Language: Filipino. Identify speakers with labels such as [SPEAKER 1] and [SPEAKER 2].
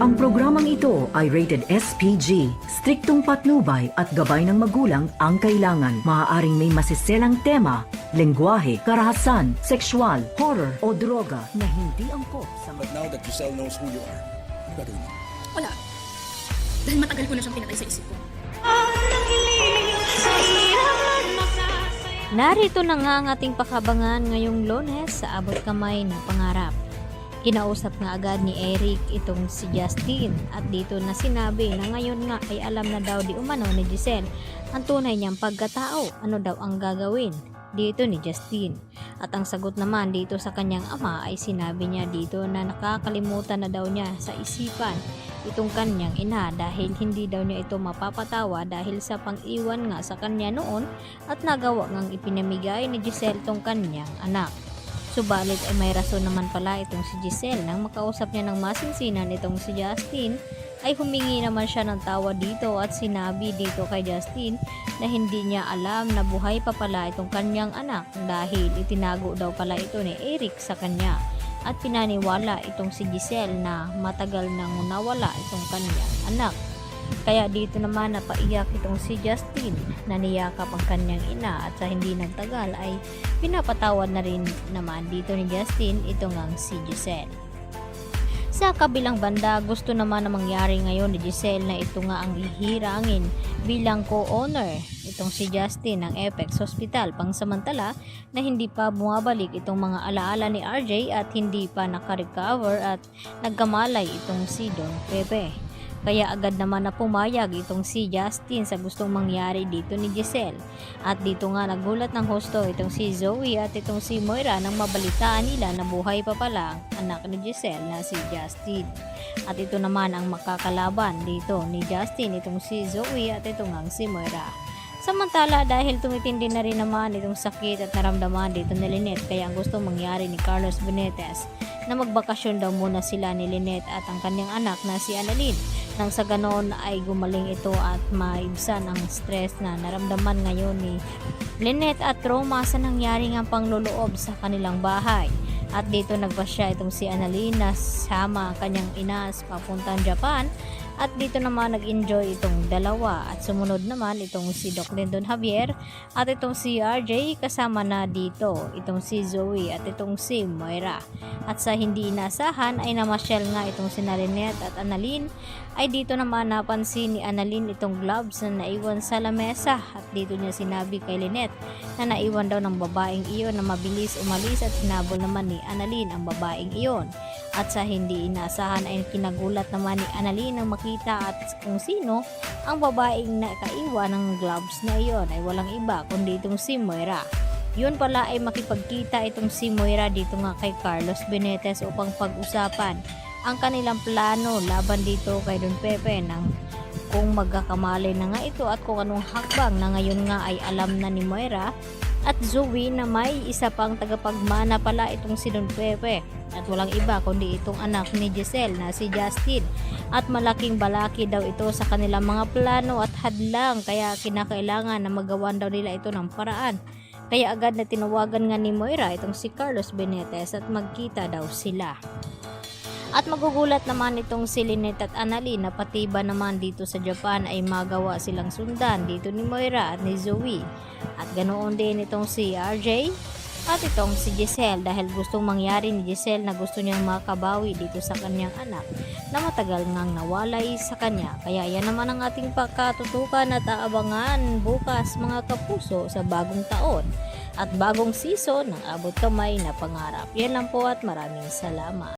[SPEAKER 1] Ang programang ito ay rated SPG. Striktong patnubay at gabay ng magulang ang kailangan. Maaaring may masiselang tema, lengguwahe, karahasan, sexual, horror o droga na hindi angkop sa
[SPEAKER 2] But now that Giselle knows who you are, ano gagawin mo?
[SPEAKER 3] Wala. Dahil matagal ko na siyang pinatay sa isip ko.
[SPEAKER 4] Narito na nga ang ating pakabangan ngayong Lunes sa abot kamay na pangarap. Kinausap nga agad ni Eric itong si Justin at dito na sinabi na ngayon nga ay alam na daw di umano ni Giselle ang tunay niyang pagkatao, ano daw ang gagawin dito ni Justin. At ang sagot naman dito sa kanyang ama ay sinabi niya dito na nakakalimutan na daw niya sa isipan itong kanyang ina dahil hindi daw niya ito mapapatawa dahil sa pang-iwan nga sa kanya noon at nagawa ngang ipinamigay ni Giselle itong kanyang anak. Subalit ay may rason naman pala itong si Giselle nang makausap niya ng masinsinan itong si Justin ay humingi naman siya ng tawa dito at sinabi dito kay Justin na hindi niya alam na buhay pa pala itong kanyang anak dahil itinago daw pala ito ni Eric sa kanya at pinaniwala itong si Giselle na matagal nang nawala itong kanyang anak. Kaya dito naman napaiyak itong si Justin na niyakap ang kanyang ina at sa hindi nagtagal ay pinapatawad na rin naman dito ni Justin ito ngang si Giselle. Sa kabilang banda, gusto naman na mangyari ngayon ni Giselle na ito nga ang ihirangin bilang co-owner itong si Justin ng Apex Hospital pangsamantala na hindi pa bumabalik itong mga alaala ni RJ at hindi pa nakarecover at nagkamalay itong si Don Pepe. Kaya agad naman na pumayag itong si Justin sa gustong mangyari dito ni Giselle. At dito nga nagulat ng husto itong si Zoe at itong si Moira nang mabalitaan nila na buhay pa pala ang anak ni Giselle na si Justin. At ito naman ang makakalaban dito ni Justin itong si Zoe at ito nga si Moira. Samantala dahil tumitindi na rin naman itong sakit at naramdaman dito ni Lynette kaya ang gusto mangyari ni Carlos Benitez na magbakasyon daw muna sila ni Lynette at ang kanyang anak na si Annalyn nang sa ganoon ay gumaling ito at maibsan ang stress na naramdaman ngayon ni Lynette at trauma sa nangyari ng pangloloob sa kanilang bahay. At dito nagpasya itong si Annalyn na sama ang kanyang ina papuntang Japan at dito naman nag-enjoy itong dalawa at sumunod naman itong si Doc Lyndon Javier at itong si RJ kasama na dito itong si Zoe at itong si Moira. At sa hindi inasahan ay namasyal nga itong si Lynette at Annalyn ay dito naman napansin ni Annalyn itong gloves na naiwan sa lamesa at dito niya sinabi kay Lynette na naiwan daw ng babaeng iyon na mabilis umalis at hinabol naman ni Annalyn ang babaeng iyon. At sa hindi inasahan ay kinagulat naman ni Annalyn nang makita at kung sino ang babaeng nakaiwan ng gloves na iyon ay walang iba kundi itong si Moira. Yun pala ay makipagkita itong si Moira dito nga kay Carlos Benitez upang pag-usapan ang kanilang plano laban dito kay Don Pepe ng kung magkakamali na nga ito at kung anong hakbang na ngayon nga ay alam na ni Moira at Zoe na may isa pang tagapagmana pala itong si Don Pepe at walang iba kundi itong anak ni Giselle na si Justin at malaking balaki daw ito sa kanilang mga plano at hadlang kaya kinakailangan na magawan daw nila ito ng paraan. Kaya agad na tinawagan nga ni Moira itong si Carlos Benitez at magkita daw sila. At magugulat naman itong si Lynette at Annalyn na pati ba naman dito sa Japan ay magawa silang sundan dito ni Moira at ni Zoe. At ganoon din itong si RJ at itong si Giselle dahil gustong mangyari ni Giselle na gusto niyang makabawi dito sa kanyang anak na matagal ngang nawalay sa kanya. Kaya yan naman ang ating pagkatutukan at aabangan bukas mga kapuso sa bagong taon at bagong season ng Abot Kamay na Pangarap. Yan lang po at maraming salamat.